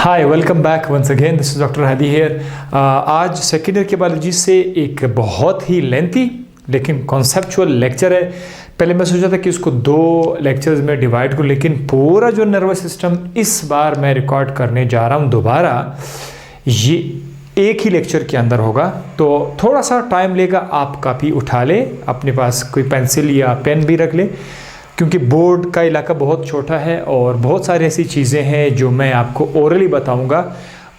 Hi, welcome back once again. This is doctor Hadi here. आज second year के biology से एक बहुत ही लेंथी लेकिन कॉन्सेप्चुअल लेक्चर है। पहले मैं सोचा था कि इसको 2 लेक्चर्स में डिवाइड करूँ, लेकिन पूरा जो नर्वस सिस्टम इस बार मैं रिकॉर्ड करने जा रहा हूँ दोबारा, ये एक ही लेक्चर के अंदर होगा, तो थोड़ा सा टाइम लेगा। आप कापी उठा ले, अपने पास कोई पेंसिल या पेन भी रख ले, क्योंकि बोर्ड का इलाका बहुत छोटा है और बहुत सारी ऐसी चीज़ें हैं जो मैं आपको ओरली बताऊंगा,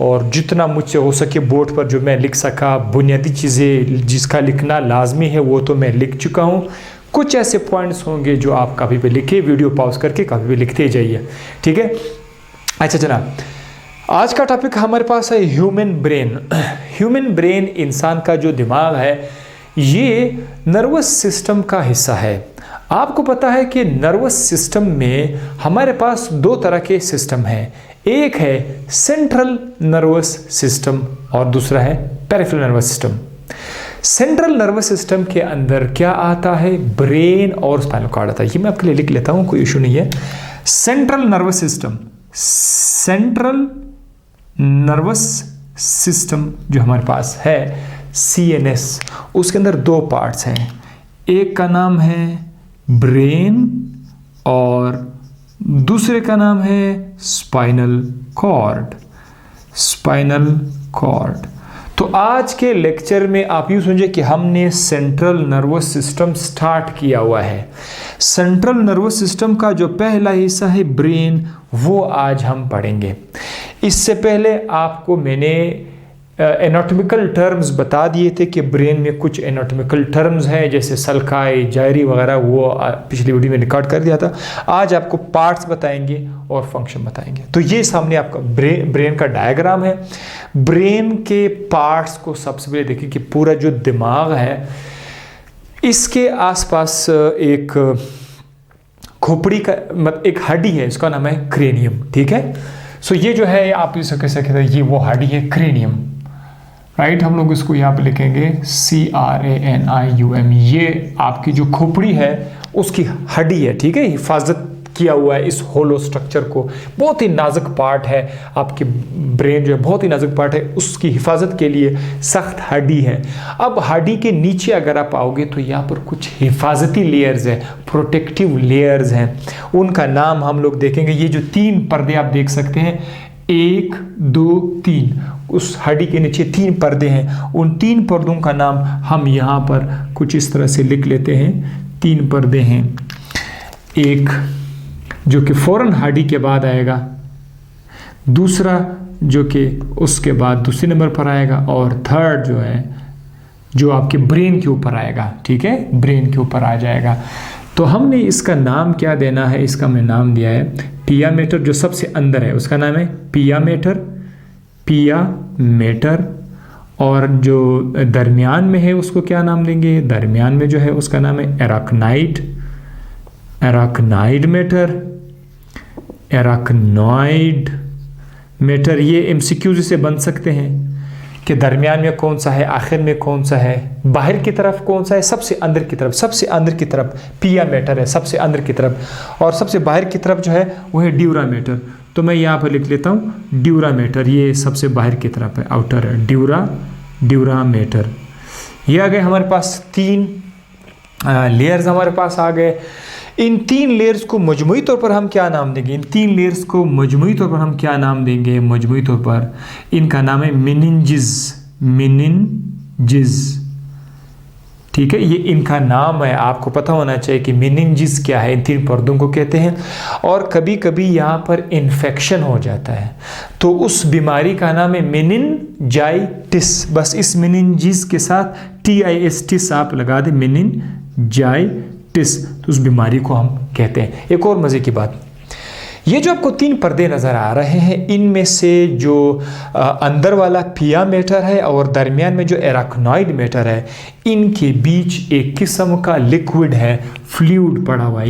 और जितना मुझसे हो सके बोर्ड पर जो मैं लिख सका, बुनियादी चीज़ें जिसका लिखना लाजमी है वो तो मैं लिख चुका हूँ। कुछ ऐसे पॉइंट्स होंगे जो आप कभी भी लिखे, वीडियो पॉज करके कभी भी लिखते जाइए, ठीक है। अच्छा जनाब, आज का टॉपिक हमारे पास है ह्यूमन ब्रेन। ह्यूमन ब्रेन, इंसान का जो दिमाग है, ये नर्वस सिस्टम का हिस्सा है। आपको पता है कि नर्वस सिस्टम में हमारे पास 2 तरह के सिस्टम हैं। एक है सेंट्रल नर्वस सिस्टम और दूसरा है peripheral nervous system. Central nervous system के अंदर क्या आता है? ब्रेन और स्पाइनल कॉर्ड आता है। ये मैं आपके लिए लिख लेता हूँ, कोई इशू नहीं है। Central nervous system, central nervous system जो हमारे पास है, CNS, उसके अंदर 2 पार्ट्स हैं। एक का नाम है ब्रेन और दूसरे का नाम है स्पाइनल कॉर्ड। Spinal cord. तो आज के लेक्चर में आप यूँ समझे कि हमने सेंट्रल नर्वस सिस्टम स्टार्ट किया हुआ है। सेंट्रल नर्वस सिस्टम का जो पहला हिस्सा है ब्रेन, वो आज हम पढ़ेंगे। इससे पहले आपको मैंने एनाटॉमिकल टर्म्स बता दिए थे कि ब्रेन में कुछ एनाटॉमिकल टर्म्स हैं, जैसे सल्काई, जायरी वगैरह, वो पिछली वीडियो में रिकॉर्ड कर दिया था। आज आपको पार्ट्स बताएंगे और फंक्शन बताएंगे। तो ये सामने आपका ब्रेन का डायग्राम है। ब्रेन के पार्ट्स को सबसे पहले देखिए कि पूरा जो दिमाग है, इसके आसपास एक खोपड़ी का मतलब एक हड्डी है, इसका नाम है क्रेनियम, ठीक है। सो ये जो है आप इसे कैसे कहते हैं, ये वो हड्डी है क्रेनियम, राइट। हम लोग इसको यहाँ पे लिखेंगे CRANIUM। ये आपकी जो खोपड़ी है उसकी हड्डी है, ठीक है। हिफाजत किया हुआ है इस होलो स्ट्रक्चर को। बहुत ही नाजुक पार्ट है आपकी ब्रेन, जो है बहुत ही नाजुक पार्ट है, उसकी हिफाजत के लिए सख्त हड्डी है। अब हड्डी के नीचे अगर आप आओगे तो यहाँ पर कुछ हिफाजती लेयर्स हैं, प्रोटेक्टिव लेयर्स हैं। उनका नाम हम लोग देखेंगे। ये जो 3 पर्दे आप देख सकते हैं, 1 2 3, उस हड्डी के नीचे 3 पर्दे हैं। उन 3 पर्दों का नाम हम यहाँ पर कुछ इस तरह से लिख लेते हैं। 3 पर्दे हैं, एक जो कि फौरन हड्डी के बाद आएगा, दूसरा जो कि उसके बाद दूसरे नंबर पर आएगा, और थर्ड जो है जो आपके ब्रेन के ऊपर आएगा, ठीक है, ब्रेन के ऊपर आ जाएगा। तो हमने इसका नाम क्या देना है? इसका मैं नाम दिया है पिया मेटर। जो सबसे अंदर है उसका नाम है पिया मेटर, पिया मेटर। और जो दरमियान में है उसको क्या नाम देंगे? दरमियान में जो है उसका नाम है एराक्नाइड, एराक्नाइड मेटर, एराक्नॉइड मेटर। ये MCQ से बन सकते हैं कि दरमियान में कौन सा है, आखिर में कौन सा है, बाहर की तरफ कौन सा है, सबसे अंदर की तरफ। सबसे अंदर की तरफ पिया मेटर है, सबसे अंदर की तरफ, और सबसे बाहर की तरफ जो है वो है ड्यूरा मेटर। तो मैं यहाँ पर लिख लेता हूँ ड्यूरा मेटर। ये सबसे बाहर की तरफ है, आउटर है, ड्यूरा मेटर। ये आ गए हमारे पास 3 लेयर्स हमारे पास आ गए। इन 3 लेयर्स को मजमूई तौर पर हम क्या नाम देंगे? इन 3 लेयर्स को मजमूई तौर पर हम क्या नाम देंगे? मजमूई तौर पर इनका नाम है मेनिंजेस, मेनिंजेस, ठीक है। ये इनका नाम है, आपको पता होना चाहिए कि मेनिंजेस क्या है। इन 3 पर्दों को कहते हैं। और कभी कभी यहाँ पर इन्फेक्शन हो जाता है तो उस बीमारी का नाम है मेनिंजाइटिस। बस इस मेनिंजेस के साथ TIS आप लगा दें, मेनिंजाइटिस, तो उस बीमारी को हम कहते हैं। एक और मज़े की बात, ये जो आपको 3 पर्दे नज़र आ रहे हैं, इनमें से जो अंदर वाला पिया मेटर है और दरमियान में जो एराक्नॉइड मेटर है, इनके बीच एक किस्म का लिक्विड है, फ्लूइड पड़ा हुआ है।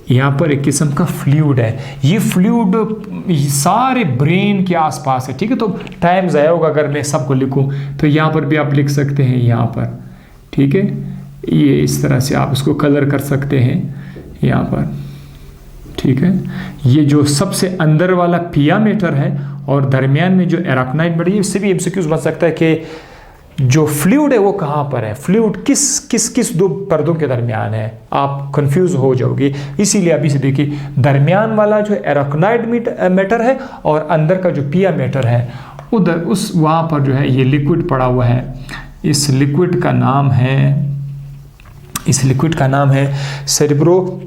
यहाँ पर एक किस्म का फ्लूइड है। ये फ्लूइड सारे ब्रेन के आसपास है, ठीक है। तो टाइम ज़ाया होगा अगर मैं सबको लिखूँ, तो यहाँ पर भी आप लिख सकते हैं, यहाँ पर, ठीक है। ये इस तरह से आप इसको कलर कर सकते हैं यहाँ पर, ठीक है, ये जो सबसे अंदर वाला पिया मेटर है और दरमियान में जो एराक्नाइड मेटर, इससे भी एमसीक्यूज बन सकता है कि जो फ्लूइड है वो कहाँ पर है, फ्लूइड किस दो पर्दों के दरमियान है, आप कंफ्यूज हो जाओगे। इसीलिए अभी से देखिए, दरमियान वाला जो एराक्नाइड मेटर है और अंदर का जो पिया मेटर है उधर उस वहाँ पर जो है ये लिक्विड पड़ा हुआ है। इस लिक्विड का नाम है सेरेब्रो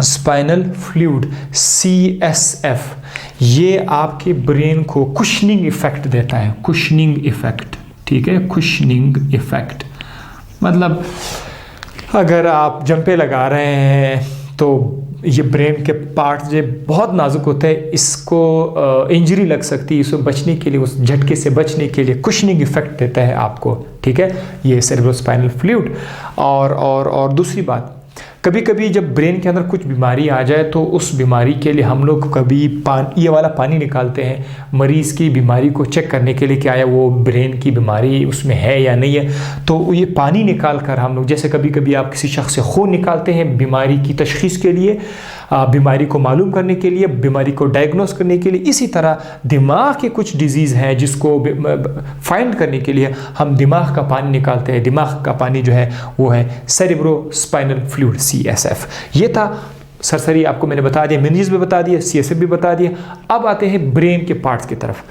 स्पाइनल फ्लूइड, CSF। ये आपके ब्रेन को कुशनिंग इफेक्ट देता है, कुशनिंग इफेक्ट, ठीक है, कुशनिंग इफेक्ट मतलब अगर आप जंपे लगा रहे हैं तो ये ब्रेन के पार्ट जो बहुत नाजुक होते हैं, इसको इंजरी लग सकती है, इसको बचने के लिए, उस झटके से बचने के लिए कुशनिंग इफेक्ट देता है आपको, ठीक है, ये सेरेब्रोस्पाइनल फ्लूइड। और दूसरी बात, कभी कभी जब ब्रेन के अंदर कुछ बीमारी आ जाए तो उस बीमारी के लिए हम लोग कभी ये वाला पानी निकालते हैं मरीज़ की बीमारी को चेक करने के लिए, क्या है वो ब्रेन की बीमारी उसमें है या नहीं है। तो ये पानी निकाल कर हम लोग, जैसे कभी कभी आप किसी शख्स से खून निकालते हैं बीमारी की तशख़ीस के लिए, बीमारी को मालूम करने के लिए, बीमारी को डायग्नोस करने के लिए, इसी तरह दिमाग के कुछ डिजीज़ हैं जिसको फाइंड करने के लिए हम दिमाग का पानी निकालते हैं। दिमाग का पानी जो है वो है सेरेब्रोस्पाइनल फ्लूइड, CSF। ये था सरसरी, आपको मैंने बता दिया, मेनिंजेस भी बता दिया, CSF भी बता दिया। अब आते हैं ब्रेन के पार्ट्स की तरफ।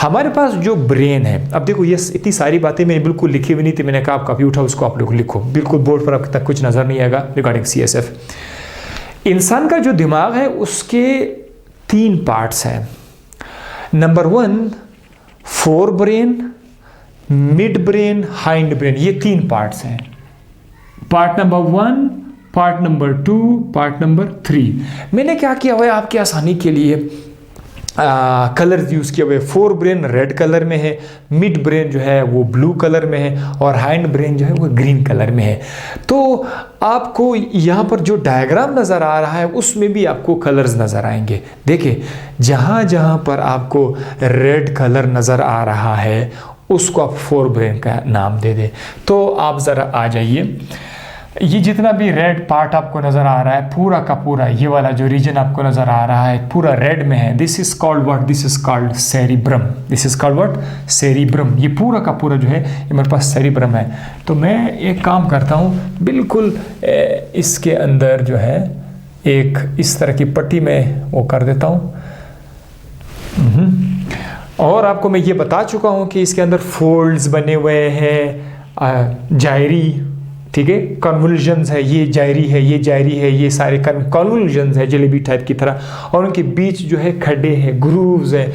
हमारे पास जो ब्रेन है, अब देखो ये इतनी सारी बातें मैंने बिल्कुल लिखी हुई नहीं थी, मैंने कहा आप कॉपी उठाओ, उसको आप लोग लिखो, बिल्कुल बोर्ड पर आपको तक कुछ नज़र नहीं आएगा रिगार्डिंग CSF। इंसान का जो दिमाग है उसके 3 पार्ट्स हैं। Number 1 fore brain, mid brain, hind brain, ये 3 पार्ट्स हैं। Part number 1, part number 2, part number 3। मैंने क्या किया हुआ है आपकी आसानी के लिए कलर्स यूज़ किए हुए। फोर ब्रेन रेड कलर में है, मिड ब्रेन जो है वो ब्लू कलर में है और हाइंड ब्रेन जो है वो ग्रीन कलर में है। तो आपको यहाँ पर जो डायग्राम नज़र आ रहा है उसमें भी आपको कलर्स नज़र आएंगे। देखिए जहाँ जहाँ पर आपको रेड कलर नज़र आ रहा है उसको आप फोर ब्रेन का नाम दे दें। तो आप ज़रा आ जाइए, ये जितना भी रेड पार्ट आपको नज़र आ रहा है पूरा का पूरा, ये वाला जो रीजन आपको नज़र आ रहा है पूरा रेड में है, this is called what, this is called cerebrum, this is called what, cerebrum. ये पूरा का पूरा जो है ये मेरे पास सेरिब्रम है। तो मैं एक काम करता हूँ, बिल्कुल इसके अंदर जो है एक इस तरह की पट्टी में वो कर देता हूँ। और आपको मैं ये बता चुका हूँ कि इसके अंदर फोल्ड्स बने हुए हैं, जायरी, ठीक है, कन्वल्जन्स है, ये जायरी है, ये जायरी है, ये सारे कन्वल्जन्स है जलेबी टाइप की तरह, और उनके बीच जो है खड्डे हैं, ग्रूव्स हैं,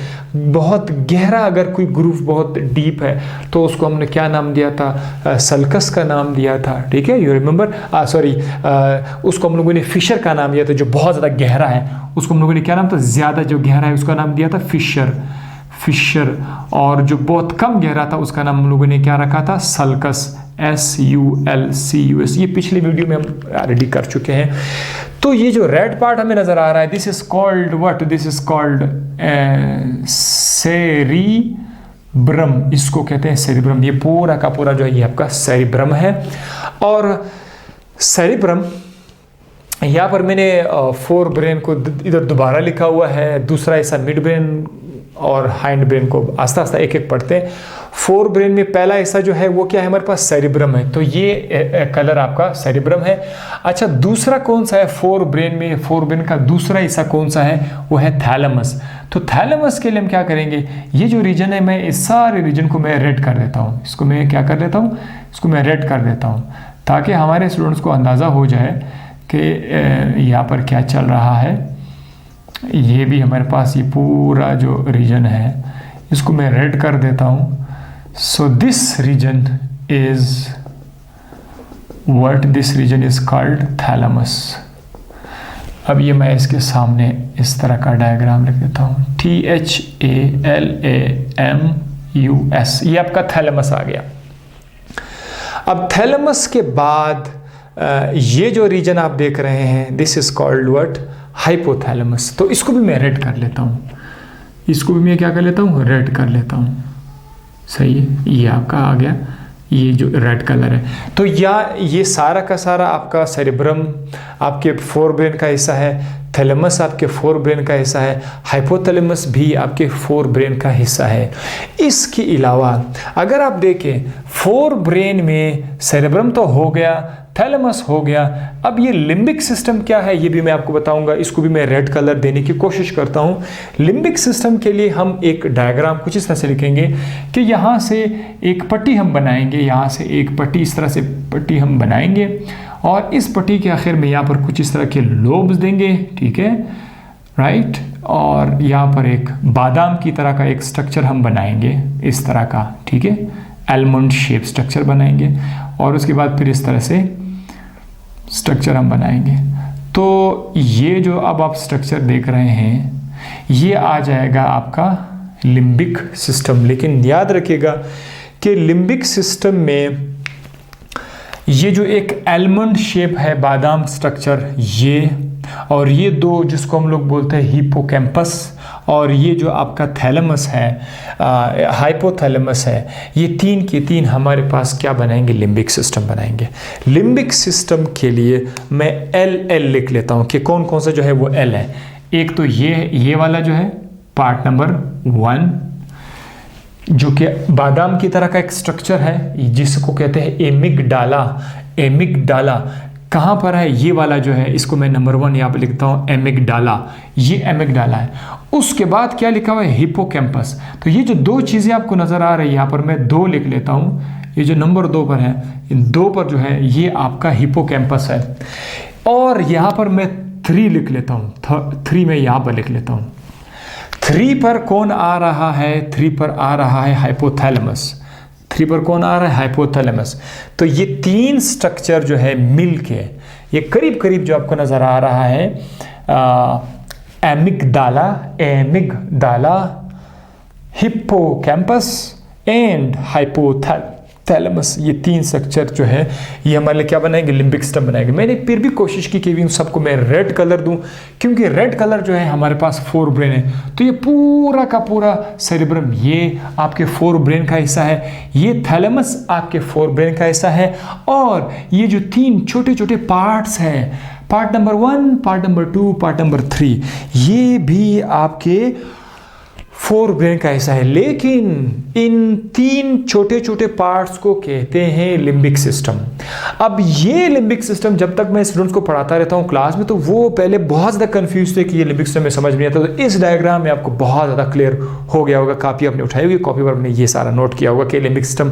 बहुत गहरा, अगर कोई ग्रूव बहुत डीप है तो उसको हमने क्या नाम दिया था, सल्कस का नाम दिया था, ठीक है, यू रिमेंबर, सॉरी, उसको हम लोगों ने फिशर का नाम दिया था, जो बहुत ज़्यादा गहरा है उसको हम लोगों ने क्या नाम था, ज़्यादा जो गहरा है उसका नाम दिया था फिशर, और जो बहुत कम गहरा था उसका नाम हम लोगों ने क्या रखा था, सल्कस, SULCUS। ये पिछले वीडियो में हम रेडी कर चुके हैं। तो ये जो रेड पार्ट हमें नजर आ रहा है, this is called what, this is called cerebrum, इसको कहते हैं सेरिब्रम। ये पूरा का पूरा जो है ये आपका सेरिब्रम है। और सेरिब्रम यहाँ पर मैंने फोर ब्रेन को इधर दोबारा लिखा हुआ है, दूसरा ऐसा मिड ब्रेन और हाइंड ब्रेन को आस्ता आस्ता एक एक पढ़ते हैं। फोर ब्रेन में पहला हिस्सा जो है वो क्या है, हमारे पास सेरिब्रम है, तो ये कलर आपका सेरिब्रम है। अच्छा, दूसरा कौन सा है फोर ब्रेन में, फोर ब्रेन का दूसरा हिस्सा कौन सा है, वो है थैलेमस। तो थैलेमस के लिए हम क्या करेंगे, ये जो रीजन है मैं इस सारे रीजन को मैं रेड कर देता हूँ, इसको मैं क्या कर देता हूँ, इसको मैं रेड कर देता हूँ, ताकि हमारे स्टूडेंट्स को अंदाज़ा हो जाए कि यहाँ पर क्या चल रहा है। ये भी हमारे पास ये पूरा जो रीजन है इसको मैं रेड कर देता हूँ। So this region is what, this region is called thalamus. अब ये मैं इसके सामने इस तरह का डायग्राम लिख देता हूँ, THALAMUS, ये आपका थैलेमस आ गया। अब थैलेमस के बाद ये जो रीजन आप देख रहे हैं, this is called what, hypothalamus. तो इसको भी मैं रेड कर लेता हूँ, इसको भी मैं क्या कर लेता हूँ, रेड कर लेता हूँ। सही है, ये आपका आ गया, ये जो रेड कलर है। तो या ये सारा का सारा आपका सेरिब्रम आपके फोर ब्रेन का हिस्सा है। थैलेमस आपके फोर ब्रेन का हिस्सा है, हाइपोथैलेमस भी आपके फोर ब्रेन का हिस्सा है। इसके अलावा अगर आप देखें फोर ब्रेन में सेरेब्रम तो हो गया, थैलेमस हो गया, अब ये लिम्बिक सिस्टम क्या है ये भी मैं आपको बताऊंगा। इसको भी मैं रेड कलर देने की कोशिश करता हूँ। लिम्बिक सिस्टम के लिए हम एक डायग्राम कुछ इस तरह से लिखेंगे कि यहाँ से एक पट्टी हम बनाएंगे, यहाँ से एक पट्टी इस तरह से पट्टी हम बनाएंगे और इस पट्टी के आखिर में यहाँ पर कुछ इस तरह के लोब्स देंगे, ठीक है, राइट। और यहाँ पर एक बादाम की तरह का एक स्ट्रक्चर हम बनाएंगे इस तरह का, ठीक है, आलमंड शेप स्ट्रक्चर बनाएंगे और उसके बाद फिर इस तरह से स्ट्रक्चर हम बनाएंगे। तो ये जो अब आप स्ट्रक्चर देख रहे हैं ये आ जाएगा आपका लिम्बिक सिस्टम। लेकिन याद रखिएगा कि लिम्बिक सिस्टम में ये जो एक आलमंड शेप है बादाम स्ट्रक्चर, ये और ये दो जिसको हम लोग बोलते हैं हिपोकैम्पस और ये जो आपका थैलेमस है, हाइपोथैलेमस है, ये तीन के तीन हमारे पास क्या बनाएंगे, लिम्बिक सिस्टम बनाएंगे। लिम्बिक सिस्टम के लिए मैं एल लिख लेता हूँ कि कौन कौन सा जो है वो एल है। एक तो ये वाला जो है पार्ट नंबर 1 जो कि बादाम की तरह का एक स्ट्रक्चर है जिसको कहते हैं एमिगडाला। एमिगडाला कहाँ पर है, ये वाला जो है इसको मैं नंबर 1 यहाँ पर लिखता हूँ एमिगडाला, ये एमिगडाला है। उसके बाद क्या लिखा हुआ है, हिपोकैम्पस। तो ये जो दो चीज़ें आपको नज़र आ रही है यहाँ पर मैं 2 लिख लेता हूँ, ये जो नंबर 2 पर है, इन 2 पर जो है ये आपका हिपोकैम्पस है। और यहाँ पर मैं 3 लिख लेता हूँ, 3 मैं यहाँ पर लिख लेता हूँ। 3 पर कौन आ रहा है, 3 पर आ रहा है हाइपोथैलेमस। 3 पर कौन आ रहा है, हाइपोथैलेमस। तो ये 3 स्ट्रक्चर जो है मिल के ये करीब करीब जो आपको नज़र आ रहा है एमिगडाला, हिप्पोकैम्पस एंड हाइपोथैलेमस, ये 3 स्ट्रक्चर जो है ये हमारे लिए क्या बनाएंगे, लिम्बिक सिस्टम बनाएंगे। मैंने फिर भी कोशिश की कि इन सबको मैं रेड कलर दूं क्योंकि रेड कलर जो है हमारे पास 4 ब्रेन है। तो ये पूरा का पूरा सेरेब्रम ये आपके 4 ब्रेन का हिस्सा है, ये थैलेमस आपके 4 ब्रेन का हिस्सा है और ये जो 3 छोटे छोटे पार्ट्स हैं, part number 1, part number 2, part number 3, ये भी आपके 4 ब्रेन का हिस्सा है। लेकिन इन 3 छोटे छोटे पार्ट्स को कहते हैं लिम्बिक सिस्टम। अब ये लिम्बिक सिस्टम जब तक मैं स्टूडेंट्स को पढ़ाता रहता हूँ क्लास में तो वो पहले बहुत ज़्यादा कंफ्यूज थे कि ये लिम्बिक सिस्टम में समझ नहीं आता। तो इस डायग्राम में आपको बहुत ज़्यादा क्लियर हो गया होगा। कॉपी आपने उठाई होगी, कॉपी पर आपने ये सारा नोट किया होगा कि लिम्बिक सिस्टम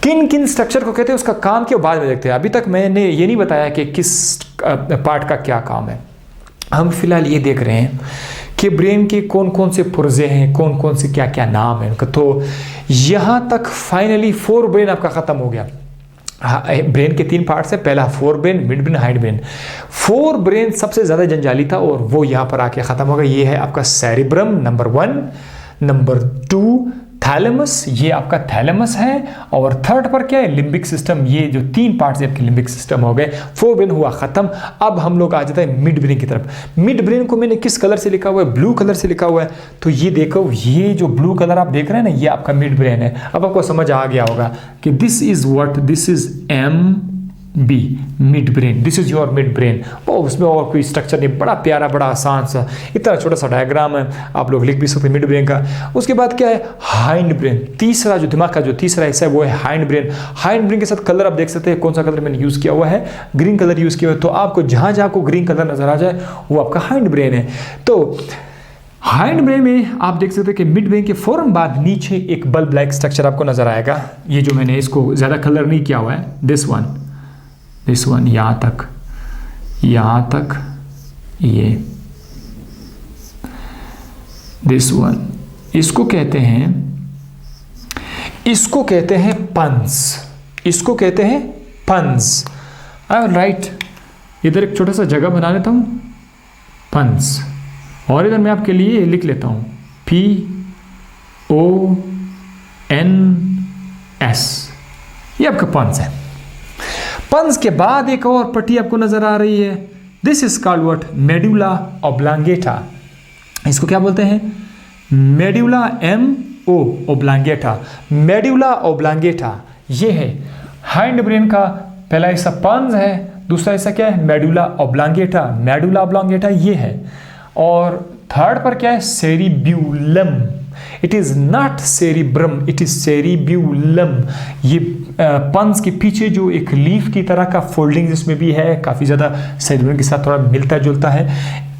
किन किन स्ट्रक्चर को कहते हैं, उसका काम क्या बाद में देखते हैं। अभी तक मैंने ये नहीं बताया कि किस पार्ट का क्या काम है। हम फिलहाल ये देख रहे हैं कि ब्रेन के कौन कौन से पुर्जे हैं, कौन कौन से क्या क्या नाम है उनका। तो यहाँ तक फाइनली 4 ब्रेन आपका ख़त्म हो गया। ब्रेन के 3 पार्ट्स है, पहला 4 brain, mid brain, hide brain. 4 brain सबसे ज़्यादा जंजाली था और वो यहाँ पर आके ख़त्म हो गया। ये है आपका सेरेब्रम नंबर 1, नंबर 2 थैलेमस, ये आपका थैलेमस है और 3rd पर क्या है, लिम्बिक सिस्टम। ये जो 3 पार्ट्स आपके लिम्बिक सिस्टम हो गए। 4 ब्रेन हुआ ख़त्म। अब हम लोग आ जाते हैं मिड ब्रेन की तरफ। मिड ब्रेन को मैंने किस कलर से लिखा हुआ है, ब्लू कलर से लिखा हुआ है। तो ये देखो, ये जो ब्लू कलर आप देख रहे हैं ना, ये आपका मिड ब्रेन है। अब आपको समझ आ गया होगा कि this is what, this is MB, mid brain, this is your mid brain. उसमें और कोई स्ट्रक्चर नहीं, बड़ा प्यारा, बड़ा आसान सा, इतना छोटा सा डायग्राम है, आप लोग लिख भी सकते हैं मिड ब्रेन का। उसके बाद क्या है, हाइंड ब्रेन। तीसरा जो दिमाग का जो तीसरा हिस्सा है वो है हाइंड ब्रेन। हाइंड ब्रेन के साथ कलर आप देख सकते हैं, कौन सा कलर मैंने यूज़ किया हुआ है, ग्रीन कलर यूज़ किया हुआ है। तो आपको जहाँ जहाँ को ग्रीन कलर नजर आ जाए वो आपका हाइंड ब्रेन है। तो हाइंड ब्रेन में आप देख सकते हैं कि मिड ब्रेन के फौरन बाद नीचे एक बल्ब लाइक स्ट्रक्चर आपको नजर आएगा। ये जो मैंने इसको ज़्यादा कलर नहीं किया हुआ है, दिस वन यहाँ तक ये दिस वन, इसको कहते हैं पंस, इसको कहते हैं पंस। राइट, इधर एक छोटा सा जगह बना लेता हूँ, पंस, और इधर मैं आपके लिए लिख लेता हूँ PONS, ये आपका पंस है। पंस के बाद एक और पट्टी आपको नजर आ रही है, this is called what, medulla oblongata. इसको क्या बोलते हैं, medulla MO oblongata, medulla oblongata. ये है हाइंड ब्रेन का पहला हिस्सा पंस है, दूसरा हिस्सा क्या है, मेडुला ऑब्लांगेटा, मेडुला ऑब्लांगेटा ये है, और थर्ड पर क्या है, cerebellum. It is not cerebrum, it is cerebellum. ये पंस के पीछे जो एक लीफ की तरह का फोल्डिंग जिसमें भी है, काफी ज्यादा सेरिब्रम के साथ थोड़ा मिलता जुलता है,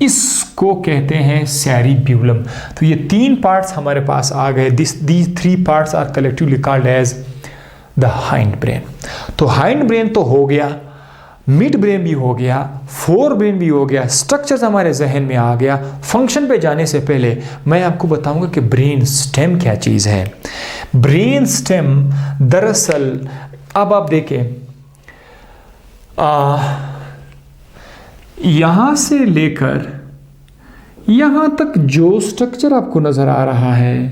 इसको कहते हैं सेरिब्यूलम। तो ये 3 पार्ट्स हमारे पास आ गए। These 3 parts are collectively called as the hind brain. तो हाइंड ब्रेन तो हो गया, मिड ब्रेन भी हो गया, फोर ब्रेन भी हो गया, स्ट्रक्चर्स हमारे जहन में आ गया। फंक्शन पे जाने से पहले मैं आपको बताऊंगा कि ब्रेन स्टेम क्या चीज़ है। ब्रेन स्टेम दरअसल, अब आप देखें, यहां से लेकर यहां तक जो स्ट्रक्चर आपको नजर आ रहा है,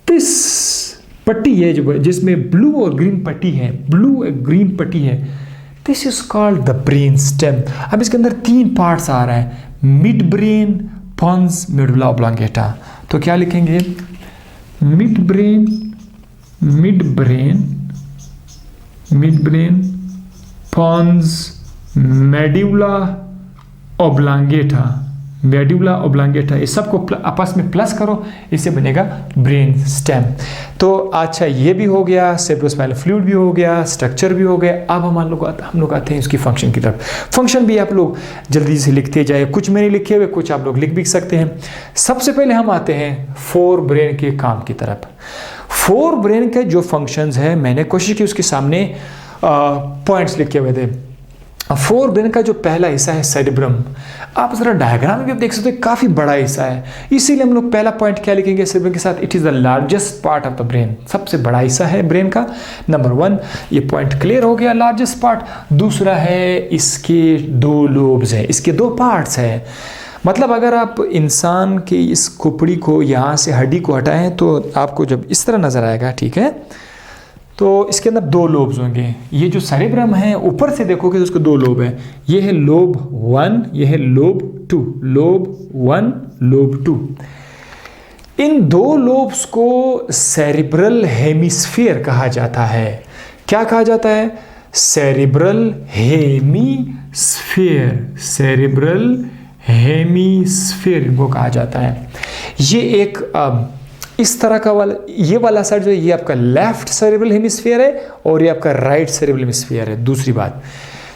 दिस पट्टी है जो जिसमें ब्लू और ग्रीन पट्टी है, ब्लू और ग्रीन पट्टी है, this is called the brain stem. अब इसके अंदर 3 पार्ट्स आ रहा है, mid brain, pons, medulla oblongata. तो क्या लिखेंगे, mid brain, mid brain, mid brain, pons, medulla oblongata, medulla oblongata, ये सबको आपस में प्लस करो, इससे बनेगा ब्रेन स्टेम। तो अच्छा, ये भी हो गया, सेरेब्रोस्पाइनल फ्लूइड भी हो गया, स्ट्रक्चर भी हो गया। अब हम लोग आते हैं इसकी फंक्शन की तरफ। फंक्शन भी आप लोग जल्दी से लिखते जाए, कुछ मैंने लिखे हुए, कुछ आप लोग लिख भी सकते हैं। सबसे पहले हम आते हैं फोर ब्रेन के काम की तरफ। फोर ब्रेन के जो फंक्शंस है, मैंने कोशिश की उसके सामने पॉइंट्स लिखे हुए थे। फोर ब्रेन का जो पहला हिस्सा है सेरिब्रम, आप जरा डायग्राम में भी आप देख सकते हैं, काफी बड़ा हिस्सा है, इसीलिए हम लोग पहला पॉइंट क्या लिखेंगे सेरिब्रम के साथ, it is the largest part of the brain, सबसे बड़ा हिस्सा है ब्रेन का। नंबर 1 ये पॉइंट क्लियर हो गया, लार्जेस्ट पार्ट। दूसरा है इसके 2 लोब्स हैं, इसके 2 पार्ट्स हैं। मतलब अगर आप इंसान की इस खोपड़ी को, यहाँ से हड्डी को हटाएं तो आपको जब इस तरह नजर आएगा, ठीक है, तो इसके अंदर 2 लोब्स होंगे। ये जो सेरिब्रम है, ऊपर से देखोगे तो उसके 2 लोब है, ये है लोब 1, ये है लोब 2, लोब 1, लोब 2। इन 2 लोब्स को सेरिब्रल हेमिस्फीयर कहा जाता है। क्या कहा जाता है, सेरिब्रल हेमिस्फीयर, सेरिब्रल हेमिस्फीयर इनको कहा जाता है। ये एक इस तरह का वाला, ये वाला साइड जो है, ये आपका लेफ्ट सेरिब्रल हेमिस्फीयर है और ये आपका राइट सेरिब्रल हेमिस्फीयर है। दूसरी बात,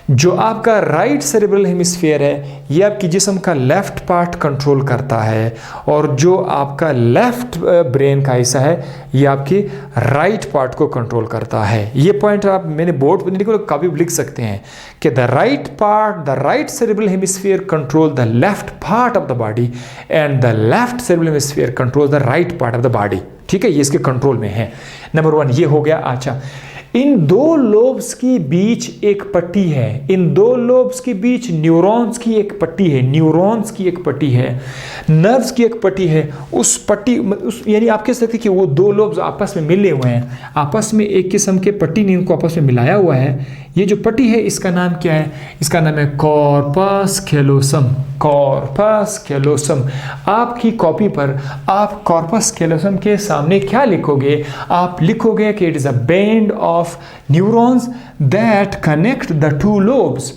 जो आपका राइट सेरिब्रल हेमिस्फीयर है, ये आपकी जिस्म का लेफ्ट पार्ट कंट्रोल करता है, और जो आपका लेफ्ट ब्रेन का हिस्सा है, ये आपके राइट पार्ट को कंट्रोल करता है। ये पॉइंट आप मैंने बोर्ड पर नहीं लिखा, कभी भी लिख सकते हैं कि the right part, the right cerebral hemisphere control the left part of the body and the left cerebral hemisphere control the right part of the body. ठीक है, ये इसके कंट्रोल में है। नंबर 1 ये हो गया। अच्छा, इन 2 लोब्स के बीच एक पट्टी है, इन 2 लोब्स के बीच न्यूरॉन्स की एक पट्टी है, न्यूरॉन्स की एक पट्टी है, नर्व्स की एक पट्टी है। उस पट्टी, यानी आप कह सकते हैं कि वो 2 लोब्स आपस में मिले हुए हैं, आपस में एक किस्म के पट्टी ने इनको आपस में मिलाया हुआ है। ये जो पट्टी है, इसका नाम क्या है, इसका नाम है कॉर्पस कैलोसम, कॉर्पस कैलोसम। आपकी कॉपी पर आप कॉर्पस कैलोसम के सामने क्या लिखोगे, आप लिखोगे कि it is a band of neurons that connect the 2 lobes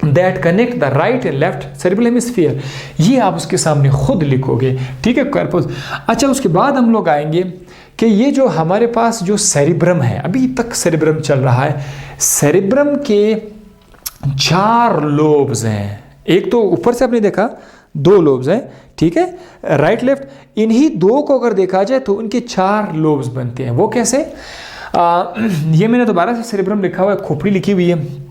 that connect the right and left cerebral hemisphere। ये आप उसके सामने खुद लिखोगे, ठीक है, कॉर्पस। अच्छा, उसके बाद हम लोग आएंगे कि ये जो हमारे पास जो सेरिब्रम है, अभी तक सेरिब्रम चल रहा है, सेरिब्रम के 4 लोब्स हैं। एक तो ऊपर से आपने देखा 2 लोब्स हैं, ठीक है, राइट लेफ्ट। इन्हीं 2 को अगर देखा जाए तो उनके 4 लोब्स बनते हैं। वो कैसे, ये मैंने दोबारा से सेरिब्रम लिखा हुआ है, खोपड़ी लिखी हुई है।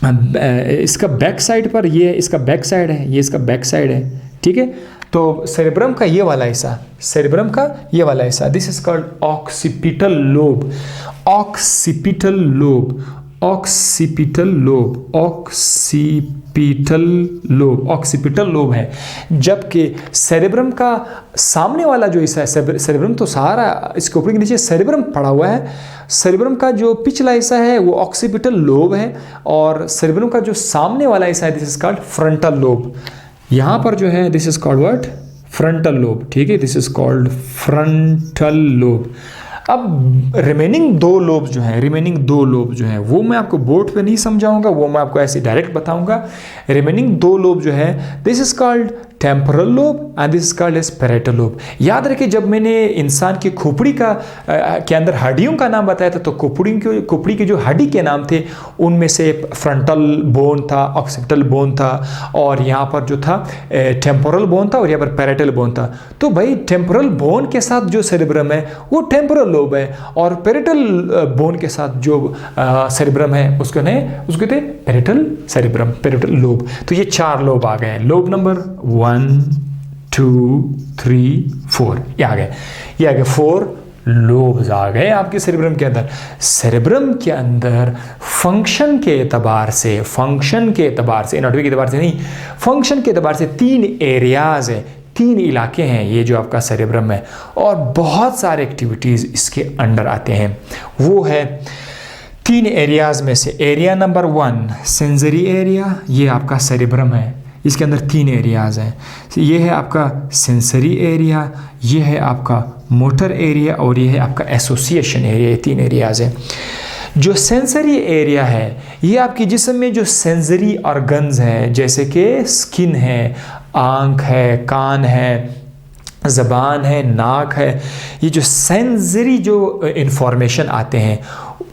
इसका बैक साइड पर ये इसका बैक साइड है, ये इसका बैक साइड है, ठीक है। तो सेरिब्रम का ये वाला हिस्सा, सेरिब्रम का ये वाला हिस्सा, this is called occipital lobe, occipital lobe, occipital lobe, occipital lobe, occipital lobe है। जबकि सेरिब्रम का सामने वाला जो हिस्सा है, सेरिब्रम तो सारा इसके ऊपर के नीचे सेरिब्रम पड़ा हुआ है, सेरिब्रम का जो पिछला हिस्सा है वो ऑक्सीपिटल लोब है, और सेरिब्रम का जो सामने वाला हिस्सा है, this is called frontal lobe. यहाँ पर जो है, this is called what, frontal lobe, ठीक है, this is called frontal lobe. अब रिमेनिंग दो लोब जो हैं वो मैं आपको बोर्ड पे नहीं समझाऊंगा, वो मैं आपको ऐसे डायरेक्ट बताऊंगा। रिमेनिंग दो लोब जो है, this is called temporal lobe and this is called as parietal lobe. याद रखिए, जब मैंने इंसान की खोपड़ी के अंदर हड्डियों का नाम बताया था, तो खोपड़ी के जो हड्डी के नाम थे उनमें से फ्रंटल बोन था, ऑक्सीपिटल बोन था, और यहाँ पर जो था टेम्पोरल बोन था, और यहाँ पर पैरेटल बोन था। तो भाई टेम्पोरल बोन के साथ जो सेरेब्रम है वो टेम्पोरल लोब है, और पैरेटल बोन के साथ जो सेरेब्रम है उसको कहते हैं पैरेटल सेरेब्रम, पैरेटल लोब। तो ये 4 लोब आ गए। लोब नंबर 1 2 3 4 ये आ गए 4 लोब्स आ गए आपके सेरेब्रम के अंदर। सेरेब्रम के अंदर फंक्शन के एतबार से एनाटॉमी के एतबार से नहीं, फंक्शन के एतबार से 3 एरियाज है, 3 इलाके हैं ये जो आपका सेरेब्रम है, और बहुत सारे एक्टिविटीज़ इसके अंडर आते हैं। वो है 3 एरियाज में से एरिया नंबर 1 सेंसरी एरिया, ये आपका सेरेब्रम है, इसके अंदर 3 एरियाज हैं। ये है आपका सेंसरी एरिया, ये है आपका मोटर एरिया, और ये है आपका एसोसिएशन एरिया। ये 3 एरियाज हैं। जो सेंसरी एरिया है ये आपके जिस्म में जो सेंसरी ऑर्गन्स हैं, जैसे कि स्किन है, आँख है, कान है, ज़बान है, नाक है, ये जो सेंसरी जो इंफॉर्मेशन आते हैं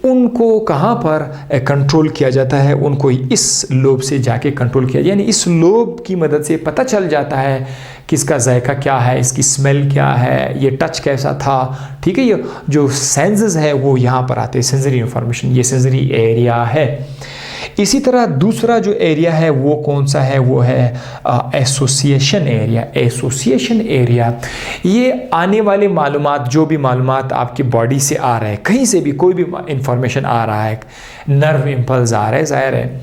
उनको कहाँ पर कंट्रोल किया जाता है, उनको इस लोब से जाके कंट्रोल किया, यानी इस लोब की मदद से पता चल जाता है कि इसका जायका क्या है, इसकी स्मेल क्या है, ये टच कैसा था, ठीक है। ये जो सेंसेस है वो यहाँ पर आते हैं, सेंसरी इंफॉर्मेशन, ये सेंसरी एरिया है। इसी तरह दूसरा जो एरिया है वो कौन सा है, वो है एसोसिएशन एरिया। एसोसिएशन एरिया ये आने वाले मालूमात, जो भी मालूमात आपकी बॉडी से आ रहा है, कहीं से भी कोई भी इंफॉर्मेशन आ रहा है, नर्व इम्पल्स आ रहा है, ज़ाहिर है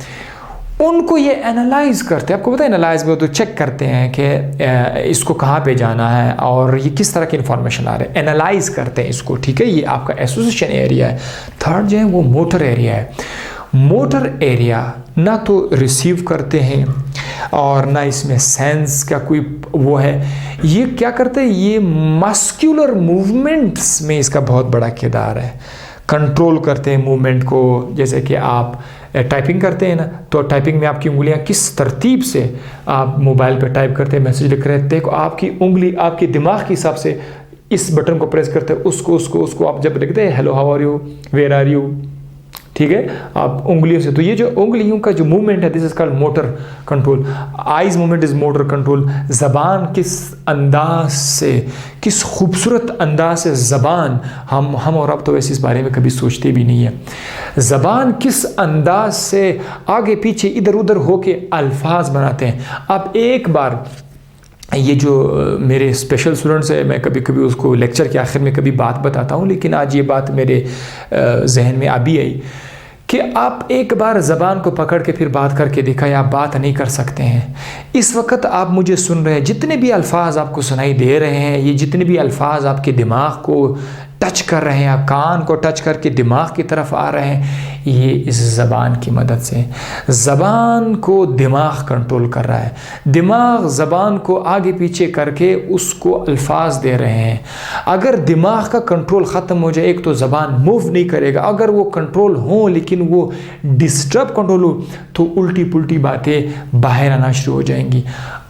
उनको ये एनालाइज करते हैं। आपको पता है एनालाइज में तो चेक करते हैं कि इसको कहाँ पे जाना है और ये किस तरह की इंफॉर्मेशन आ रहा है, एनालाइज करते हैं इसको, ठीक है। ये आपका एसोसिएशन एरिया है। थर्ड जो है वो मोटर एरिया है। मोटर एरिया ना तो रिसीव करते हैं और ना इसमें सेंस का कोई वो है, ये क्या करते हैं, ये मस्कुलर मूवमेंट्स में इसका बहुत बड़ा किरदार है, कंट्रोल करते हैं मूवमेंट को। जैसे कि आप टाइपिंग करते हैं ना, तो टाइपिंग में आपकी उंगलियां किस तरतीब से आप मोबाइल पे टाइप करते हैं, मैसेज लिख रहे थे, आपकी उंगली आपके दिमाग के हिसाब से इस बटन को प्रेस करते हैं, उसको आप जब लिखते हैं hello how are you, where are you, ठीक है, आप उंगलियों से, तो ये जो उंगलियों का जो मूवमेंट है this is called motor control. Eyes movement is motor control. ज़बान किस अंदाज से, किस खूबसूरत अंदाज से ज़बान, हम और अब तो वैसे इस बारे में कभी सोचते भी नहीं है, ज़बान किस अंदाज से आगे पीछे इधर उधर होके अल्फाज बनाते हैं। आप एक बार ये जो मेरे स्पेशल स्टूडेंट्स है, मैं कभी कभी उसको लेक्चर के आखिर में कभी बात बताता हूँ, लेकिन आज ये बात मेरे जहन में अभी आई कि आप एक बार ज़बान को पकड़ के फिर बात करके दिखाएं, आप बात नहीं कर सकते हैं। इस वक्त आप मुझे सुन रहे हैं, जितने भी अल्फाज आपको सुनाई दे रहे हैं, ये जितने भी अल्फाज आपके दिमाग को टच कर रहे हैं, कान को टच करके दिमाग की तरफ आ रहे हैं, ये इस ज़बान की मदद से। ज़बान को दिमाग कंट्रोल कर रहा है, दिमाग ज़बान को आगे पीछे करके उसको अल्फाज दे रहे हैं। अगर दिमाग का कंट्रोल ख़त्म हो जाए, एक तो ज़बान मूव नहीं करेगा, अगर वो कंट्रोल हो लेकिन वो डिस्टर्ब कंट्रोल हो तो उल्टी पुल्टी बातें बाहर आना शुरू हो जाएंगी।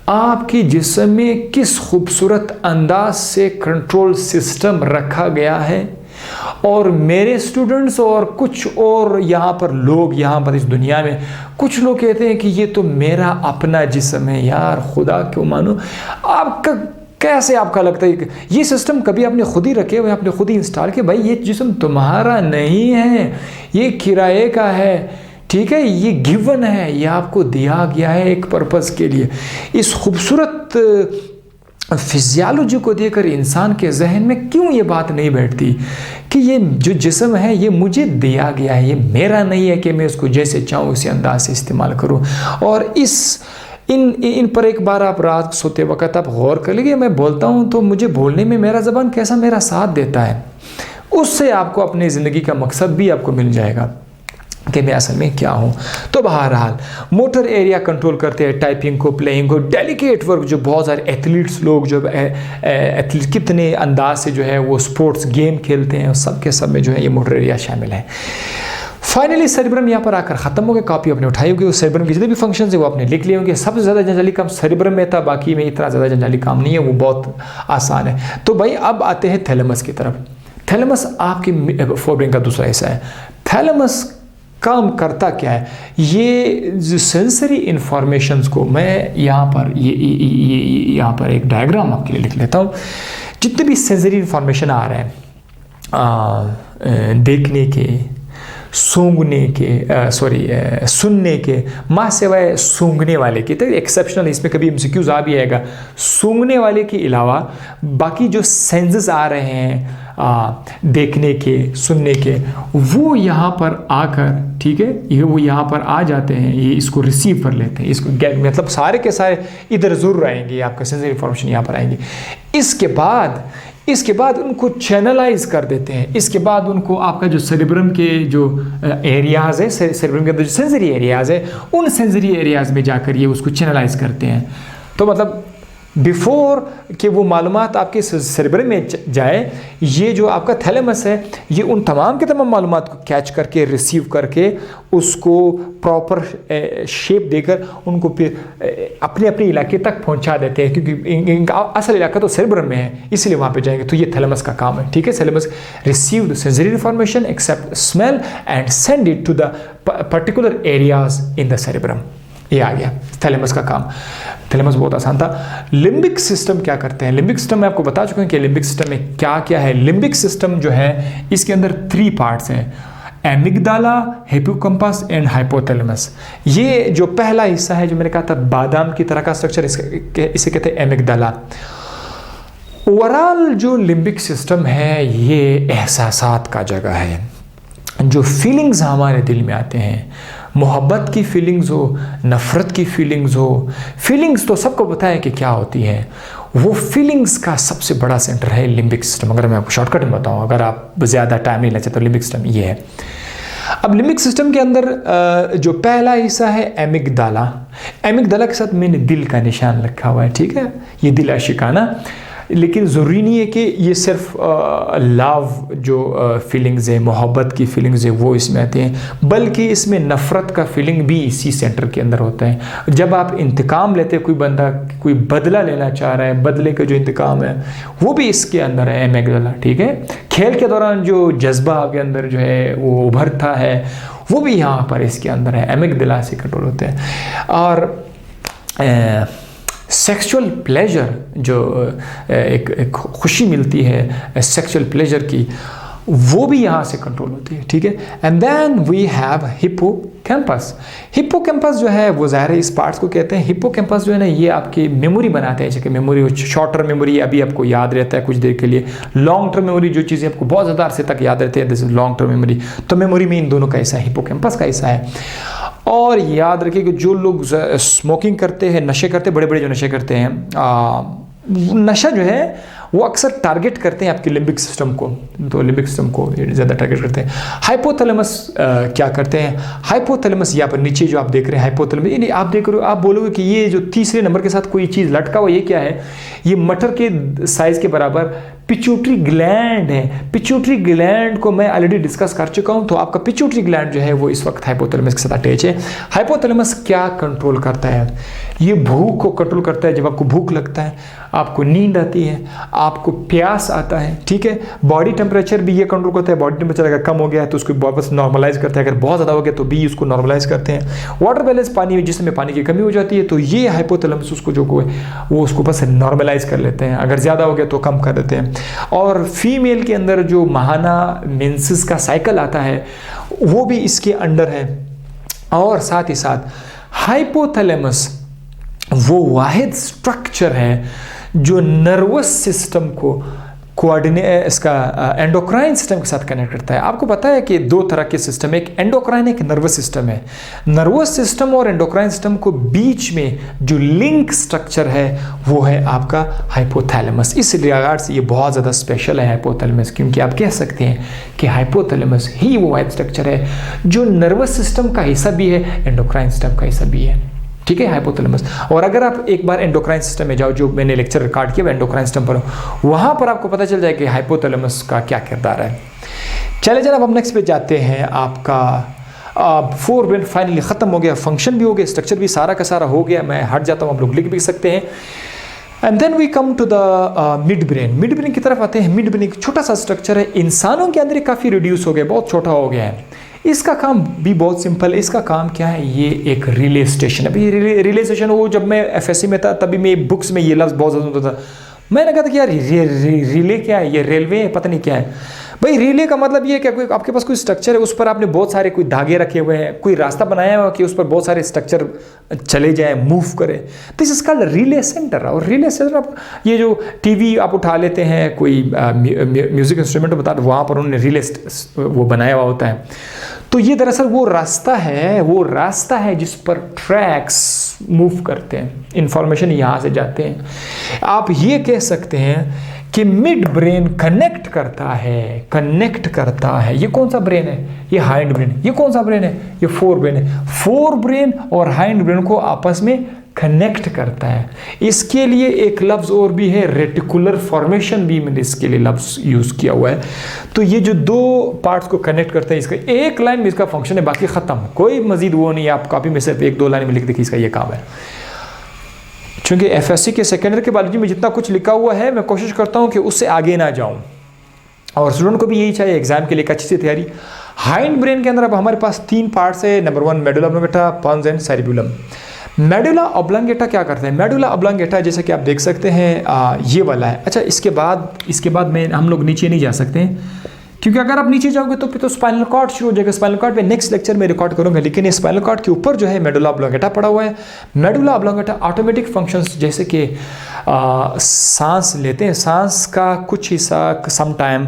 आपके जिस्म में किस खूबसूरत अंदाज से कंट्रोल सिस्टम रखा गया है, और मेरे स्टूडेंट्स और कुछ और यहाँ पर लोग, यहाँ पर इस दुनिया में कुछ लोग कहते हैं कि ये तो मेरा अपना जिस्म है। यार खुदा क्यों मानो, आपका कैसे आपका लगता है ये सिस्टम कभी आपने खुद ही रखे हुए, आपने खुद ही इंस्टॉल किया? भाई ये जिस्म तुम्हारा नहीं है, ये किराए का है, ठीक है, ये गिवन है, ये आपको दिया गया है एक पर्पज़ के लिए। इस खूबसूरत फिजियोलॉजी को देखकर इंसान के जहन में क्यों ये बात नहीं बैठती कि ये जो जिस्म है ये मुझे दिया गया है, ये मेरा नहीं है कि मैं इसको जैसे चाहूँ उसी अंदाज से इस्तेमाल करूँ। और इन पर एक बार आप रात सोते वक्त आप गौर कर लीजिए, मैं बोलता हूँ तो मुझे बोलने में मेरा ज़बान कैसा मेरा साथ देता है, उससे आपको अपनी ज़िंदगी का मकसद भी आपको मिल जाएगा। कि मैं असल में क्या हूँ। तो बहरहाल मोटर एरिया कंट्रोल करते हैं टाइपिंग को, प्लेइंग को, डेलिकेट वर्क जो बहुत सारे एथलीट्स लोग जो एथलीट कितने अंदाज से जो है वो स्पोर्ट्स गेम खेलते हैं, सब के सब में जो है ये मोटर एरिया शामिल है। फाइनली सेरिब्रम यहाँ पर आकर ख़त्म हो गया। कॉपी आपने उठाई होगी, उस सेरिब्रम के जितने भी फंक्शन है वो आपने लिख लिए होंगे। सबसे ज़्यादा जंजाली काम सेरिब्रम में था, बाकी में इतना ज़्यादा जंजाली काम नहीं है, वो बहुत आसान है। तो भाई अब आते हैं थैलेमस की तरफ। थैलेमस आपके फोरब्रेन का दूसरा हिस्सा है। थैलेमस काम करता क्या है, ये जो सेंसरी इंफॉर्मेशंस को मैं यहाँ पर यहाँ पर एक डायग्राम आपके लिए लिख लेता हूँ। जितने भी सेंसरी इंफॉर्मेशन आ रहे हैं देखने के, सूंघने के, सुनने के, माँ सिवाय सूंघने वाले की, तो एक्सेप्शनल इसमें कभी एमसीक्यूज आ भी आएगा। सूंघने वाले के अलावा बाकी जो सेंसेस आ रहे हैं देखने के, सुनने के, वो यहाँ पर आकर, ठीक है, ये वो यहाँ पर आ जाते हैं, ये इसको रिसीव कर लेते हैं, इसको मतलब सारे के सारे इधर ज़रूर आएंगे, आपका सेंसरी इंफॉर्मेशन यहाँ पर आएंगे। इसके बाद उनको चैनलाइज कर देते हैं। इसके बाद उनको आपका जो सेरिब्रम के जो एरियाज़ है, सेरिब्रम के अंदर जो सेंसरी एरियाज़ है, उन सेंसरी एरियाज़ में जाकर ये उसको चैनलाइज करते हैं। तो मतलब बिफोर कि वो मालूमात आपके सेरिब्रम में जाए, ये जो आपका थैलेमस है ये उन तमाम के तमाम मालूमात को कैच करके, रिसीव करके, उसको प्रॉपर शेप देकर उनको फिर अपने अपने इलाके तक पहुंचा देते हैं, क्योंकि इनका असल इलाका तो सेरिब्रम में है, इसलिए वहाँ पे जाएंगे। तो ये थैलेमस का काम है, ठीक है। Thalamus receive the sensory information except smell and send it to the particular areas in the cerebrum. ये आ गया थैलेमस का काम। थैलेमस बहुत आसान था। लिम्बिक सिस्टम क्या करते हैं? लिम्बिक सिस्टम मैं आपको बता चुका हूं कि लिम्बिक सिस्टम में क्या क्या है। लिम्बिक सिस्टम जो है इसके अंदर 3 पार्ट्स हैं, एमिगडाला, हिप्पोकैम्पस एंड हाइपोथैलेमस। ये जो पहला हिस्सा है जो मैंने कहा था बादाम की तरह का स्ट्रक्चर, इसे कहते हैं एमिगडाला। ओवरऑल जो लिम्बिक सिस्टम है ये एहसासात का जगह है। जो फीलिंग्स हमारे दिल में आते हैं, मोहब्बत की फीलिंग्स हो, नफ़रत की फीलिंग्स हो, फीलिंग्स तो सबको पता है कि क्या होती हैं, वो फीलिंग्स का सबसे बड़ा सेंटर है लिम्बिक सिस्टम। अगर मैं आपको शॉर्टकट में बताऊँ, अगर आप ज़्यादा टाइम नहीं लेते तो लिम्बिक सिस्टम ये है। अब लिम्बिक सिस्टम के अंदर जो पहला हिस्सा है एमिगडाला, एमिगडाला के साथ मैंने दिल का निशान रखा हुआ है, ठीक है, ये दिल आशिकाना। लेकिन ज़रूरी नहीं है कि ये सिर्फ लव जो फीलिंग्स है, मोहब्बत की फीलिंग्स है वो इसमें आती हैं, बल्कि इसमें नफ़रत का फीलिंग भी इसी सेंटर के अंदर होता है। जब आप इंतकाम लेते हैं, कोई बंदा कोई बदला लेना चाह रहा है, बदले का जो इंतकाम है वो भी इसके अंदर है एमिगडाला, ठीक है। खेल के दौरान जो जज्बा आपके अंदर जो है वो उभरता है वो भी यहाँ पर इसके अंदर है, एमिगडाला से कंट्रोल होते हैं। और सेक्सुअल प्लेजर जो एक खुशी मिलती है सेक्सुअल प्लेजर की, वो भी यहाँ से कंट्रोल होती है, ठीक है। And then we have hippocampus. Hippocampus जो है वो ज़ाहिर है इस पार्ट्स को कहते हैं। हिप्पोकैम्पस जो है ना ये आपकी मेमोरी बनाते हैं, जैसे मेमोरी, शॉर्ट टर्म मेमोरी अभी आपको याद रहता है कुछ देर के लिए, लॉन्ग टर्म मेमोरी जो चीज़ें आपको बहुत ज़्यादा अरसे तक याद रहती है, this is long term memory. तो मेमोरी में इन दोनों का हिस्सा है, हिप्पोकैम्पस का हिस्सा है। और याद रखिए कि जो लोग स्मोकिंग करते हैं, नशे करते हैं, बड़े बड़े जो नशे करते हैं, नशा जो है वो अक्सर टारगेट करते हैं आपके लिम्बिक सिस्टम को, तो लिम्बिक सिस्टम को ज़्यादा टारगेट करते हैं। हाइपोथैलेमस क्या करते हैं? हाइपोथैलेमस यहाँ पर नीचे जो आप देख रहे हैं हाइपोथैलेमस, यानी आप देख रहे हो, आप बोलोगे कि ये जो तीसरे नंबर के साथ कोई चीज़ लटका हुआ ये क्या है? ये मटर के साइज़ के बराबर पिट्यूटरी ग्लैंड है। पिट्यूटरी ग्लैंड को मैं ऑलरेडी डिस्कस कर चुका हूँ, तो आपका पिट्यूटरी ग्लैंड जो है वो इस वक्त हाइपोथैलेमस के साथ अटैच है। हाइपोथैलेमस क्या कंट्रोल करता है? ये भूख को कंट्रोल करता है। जब आपको भूख लगता है, आपको नींद आती है, आपको प्यास आता है, ठीक है। बॉडी टेम्परेचर भी ये कंट्रोल करता है। बॉडी टेम्परेचर अगर कम हो गया है तो उसको वापस नॉर्मलाइज करता है, अगर बहुत ज़्यादा हो गया तो भी उसको नॉर्मलाइज करते हैं। वाटर बैलेंस, पानी में जिसमें पानी की कमी हो जाती है तो ये हाइपोथैलेमस उसको जो वो उसको बस नॉर्मलाइज कर लेते हैं, अगर ज़्यादा हो गया तो कम कर देते हैं। और फीमेल के अंदर जो माहाना मेंसेस का साइकिल आता है वो भी इसके अंडर है। और साथ ही साथ हाइपोथैलेमस वो वाहिद स्ट्रक्चर है जो नर्वस सिस्टम को इसका एंडोक्राइन सिस्टम के साथ कनेक्ट करता है। आपको पता है कि दो तरह के सिस्टम है, एक एंडोक्राइन एक नर्वस सिस्टम है। नर्वस सिस्टम और एंडोक्राइन सिस्टम को बीच में जो लिंक स्ट्रक्चर है वो है आपका हाइपोथैलेमस। इस रिगार्ड से ये बहुत ज़्यादा स्पेशल है हाइपोथैलेमस, क्योंकि आप कह सकते हैं कि हाइपोथैलेमस ही वो वाइड स्ट्रक्चर है जो नर्वस सिस्टम का हिस्सा भी है, एंडोक्राइन सिस्टम का हिस्सा भी है। ठीक है, हाइपोथैलेमस। और अगर आप एक बार एंडोक्राइन सिस्टम में जाओ, जो मैंने लेक्चर रिकॉर्ड किया एंडोक्राइन सिस्टम पर, वहाँ पर आपको पता चल जाएगा कि हाइपोथैलेमस का क्या किरदार है। चले जनाब, हम नेक्स्ट पे जाते हैं। आपका फोर ब्रेन फाइनली ख़त्म हो गया, फंक्शन भी हो गया, स्ट्रक्चर भी सारा का सारा हो गया। मैं हट जाता हूँ, आप लोग लिख भी सकते हैं। And then we come to the mid brain. Mid brain की तरफ आते हैं। मिड ब्रेन एक छोटा सा स्ट्रक्चर है, इंसानों के अंदर काफ़ी रिड्यूस हो गया, बहुत छोटा हो गया है। इसका काम भी बहुत सिंपल है। इसका काम क्या है, ये एक रिले स्टेशन। अभी रिले स्टेशन, वो जब मैं एफएससी में था तभी मैं बुक्स में ये लफ्ज़ बहुत ज़्यादा होता था। मैंने कहा था कि यार रिले क्या है, ये रेलवे है, पता नहीं क्या है। भाई रिले का मतलब ये है कि आपके पास कोई स्ट्रक्चर है, उस पर आपने बहुत सारे कोई धागे रखे हुए हैं, कोई रास्ता बनाया हुआ कि उस पर बहुत सारे स्ट्रक्चर चले जाए, मूव करें। This is called relay centre. और रिले सेंटर, आप ये जो टीवी आप उठा लेते हैं, कोई म्यूजिक इंस्ट्रूमेंट बता दो, वहाँ पर उन्होंने रिले वो बनाया हुआ होता है। तो ये दरअसल वो रास्ता है जिस पर ट्रैक्स मूव करते हैं, इंफॉर्मेशन यहाँ से जाते हैं। आप ये कह सकते हैं कि मिड ब्रेन कनेक्ट करता है। ये कौन सा ब्रेन है, ये हाइंड ब्रेन। ये कौन सा ब्रेन है, ये फोर ब्रेन है। फोर ब्रेन और हाइंड ब्रेन को आपस में कनेक्ट करता है। इसके लिए एक लफ्ज़ और भी है, रेटिकुलर फॉर्मेशन भी मैंने इसके लिए लफ्ज़ यूज़ किया हुआ है। तो ये जो दो पार्ट्स को कनेक्ट करता है, इसका एक लाइन में इसका फंक्शन है, बाकी ख़त्म, कोई मजीद वो नहीं है। आप कॉपी में सिर्फ एक दो लाइन में लिख देखिए, इसका ये काम है। चूँकि एफएससी के सेकेंडरी के बायोलॉजी में जितना कुछ लिखा हुआ है, मैं कोशिश करता हूँ कि उससे आगे ना जाऊँ, और स्टूडेंट को भी यही चाहिए एग्जाम के लिए अच्छी सी तैयारी। हाइंड ब्रेन के अंदर अब हमारे पास तीन पार्ट्स है। Number 1 medulla oblongata, pons and cerebellum. Medulla oblongata क्या करता है, मेडुला ऑब्लोंगेटा जैसे कि आप देख सकते हैं ये वाला है। अच्छा, इसके बाद में हम लोग नीचे नहीं जा सकते हैं, क्योंकि अगर आप नीचे जाओगे तो फिर तो स्पाइनल कॉर्ड शुरू हो जाएगा। स्पाइनल कॉर्ड पे नेक्स्ट लेक्चर में रिकॉर्ड करूंगा, लेकिन ये स्पाइनल कॉर्ड के ऊपर जो है मेडुला ऑब्लोंगेटा पड़ा हुआ है। मेडुला ऑब्लोंगेटा ऑटोमेटिक फंक्शंस, जैसे कि सांस लेते हैं, सांस का कुछ हिस्सा सम टाइम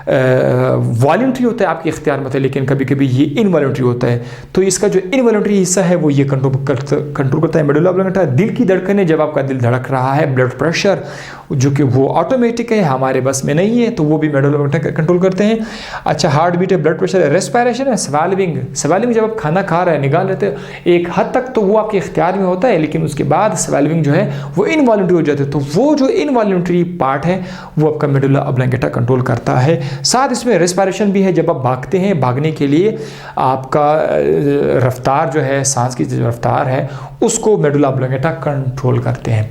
वॉलंटरी होता है, आपके इख्तियार में होता है, लेकिन कभी कभी ये इनवॉलंटरी होता है। तो इसका जो इनवॉलंटरी हिस्सा है वो ये कंट्रोल करता है मेडुला ऑब्लोंगेटा। दिल की धड़कनें, जब आपका दिल धड़क रहा है, ब्लड प्रेशर जो कि वो ऑटोमेटिक है, हमारे बस में नहीं है, तो वो भी मेडुला ऑब्लोंगेटा कंट्रोल करते हैं। अच्छा, हार्ट बीट है, ब्लड प्रेशर है, रेस्पिरेशन है, स्वेलिंग जब आप खाना खा रहे हैं, निकाल लेते हैं, एक हद तक तो वो आपके इख्तियार में होता है, लेकिन उसके बाद स्वेलिंग जो है वो इनवॉलंटरी हो जाती है। तो वो जो इनवॉलंटरी पार्ट है वो आपका मेडुला ऑब्लोंगेटा कंट्रोल करता है। साथ इसमें रेस्पिरेशन भी है, जब आप भागते हैं, भागने के लिए आपका रफ्तार जो है, सांस की जो रफ्तार है, उसको मेडुला ऑब्लोंगेटा कंट्रोल करते हैं।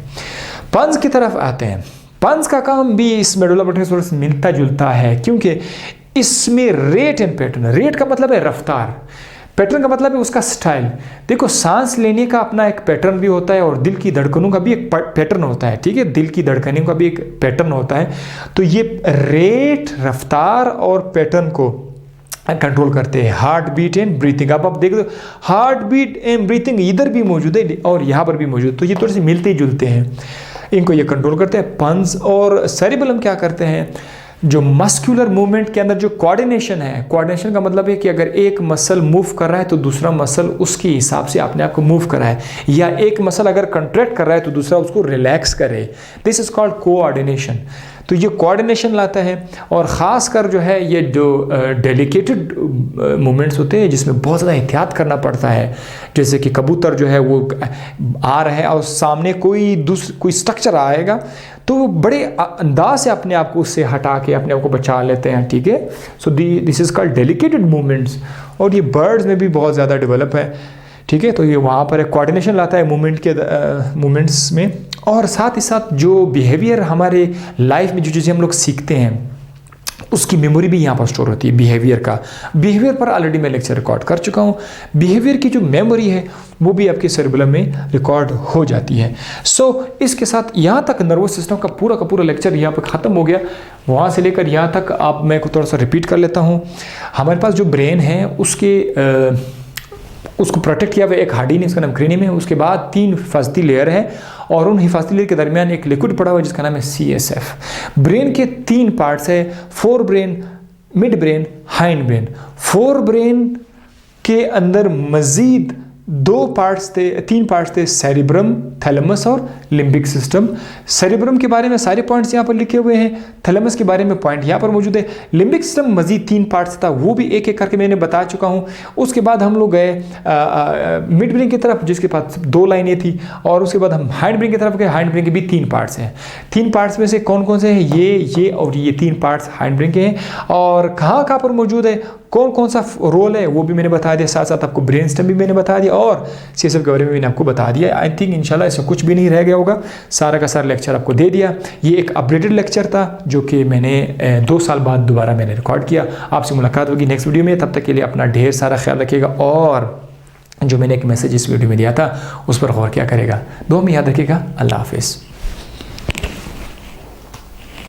पंज की तरफ आते हैं। पंज का काम भी इस मेडुला ऑब्लोंगेटा से मिलता जुलता है, क्योंकि इसमें रेट एंड पैटर्न, रेट का मतलब है रफ्तार, पैटर्न का मतलब है उसका स्टाइल। देखो, सांस लेने का अपना एक पैटर्न भी होता है और दिल की धड़कनों का भी एक पैटर्न होता है। ठीक है, दिल की धड़कनों का भी एक पैटर्न होता है। तो ये रेट, रफ्तार और पैटर्न को कंट्रोल करते हैं। हार्ट बीट एंड ब्रीथिंग, आप देख दो, हार्ट बीट एंड ब्रीथिंग इधर भी मौजूद है और यहाँ पर भी मौजूद, तो ये थोड़े से मिलते जुलते हैं, इनको ये कंट्रोल करते हैं। पंस और सेरिबेलम क्या करते हैं, जो मस्कुलर मूवमेंट के अंदर जो कोऑर्डिनेशन है, कोऑर्डिनेशन का मतलब है कि अगर एक मसल मूव कर रहा है तो दूसरा मसल उसके हिसाब से अपने आप को मूव कर रहा है, या एक मसल अगर कंट्रैक्ट कर रहा है तो दूसरा उसको रिलैक्स करे। This is called coordination. तो ये कोऑर्डिनेशन लाता है। और ख़ास कर जो है ये जो डेलिकेटेड मूवमेंट्स होते हैं जिसमें बहुत ज़्यादा एहतियात करना पड़ता है, जैसे कि कबूतर जो है वो आ रहा है और सामने कोई स्ट्रक्चर आएगा तो वो बड़े अंदाज से अपने आप को उससे हटा के अपने आप को बचा लेते हैं। ठीक है, so this is called delegated movements, और ये बर्ड्स में भी बहुत ज़्यादा डेवलप है। ठीक है, तो ये वहाँ पर एक कोऑर्डिनेशन लाता है मूवमेंट्स में। और साथ ही साथ जो बिहेवियर हमारे लाइफ में जो चीज़ें हम लोग सीखते हैं उसकी मेमोरी भी यहाँ पर स्टोर होती है। बिहेवियर पर ऑलरेडी मैं लेक्चर रिकॉर्ड कर चुका हूँ। बिहेवियर की जो मेमोरी है वो भी आपके सेरिबेलम में रिकॉर्ड हो जाती है। सो इसके साथ यहाँ तक नर्वस सिस्टम का पूरा लेक्चर यहाँ पर ख़त्म हो गया। वहाँ से लेकर यहाँ तक आप मैं को थोड़ा सा रिपीट कर लेता हूँ। हमारे पास जो ब्रेन है उसको प्रोटेक्ट किया हुआ एक हार्डी ने, इसका नाम क्रेनियम है। उसके बाद 3 फजती लेयर है और उन हिफाजती लेयर के दरमियान एक लिक्विड पड़ा हुआ है जिसका नाम है CSF। ब्रेन के 3 पार्ट्स है, fore brain, mid brain, hind brain. Fore brain के अंदर मजीद 3 पार्ट्स थे, सेरिब्रम, थैलेमस और लिम्बिक सिस्टम। सेरिब्रम के बारे में सारे पॉइंट्स यहाँ पर लिखे हुए हैं, थैलेमस के बारे में पॉइंट यहाँ पर मौजूद है। लिम्बिक सिस्टम मजीद 3 पार्ट्स था, वो भी एक एक करके मैंने बता चुका हूँ। उसके बाद हम लोग गए मिड ब्रेन की तरफ जिसके पास 2 लाइनें थी, और उसके बाद हम हाइंड ब्रेन की तरफ गए। हाइंड ब्रेन के भी 3 पार्ट्स हैं। 3 पार्ट्स में से कौन कौन से हैं? ये और ये 3 पार्ट्स हाइंड ब्रेन के हैं। और कहाँ कहाँ पर मौजूद है, कौन कौन सा रोल है, वो भी मैंने बता दिया। साथ साथ आपको ब्रेन स्टेम भी मैंने बता दिया और CSF के बारे में मैंने आपको बता दिया। आई थिंक इंशाल्लाह इसमें कुछ भी नहीं रह गया होगा, सारा का सारा लेक्चर आपको दे दिया। ये एक अपडेटेड लेक्चर था जो कि मैंने 2 साल बाद दोबारा मैंने रिकॉर्ड किया। आपसे मुलाकात होगी नेक्स्ट वीडियो में, तब तक के लिए अपना ढेर सारा ख्याल रखिएगा और जो मैंने एक मैसेज इस वीडियो में दिया था उस पर गौर किया करेगा। दुआ में याद रखिएगा। अल्लाह हाफिज़।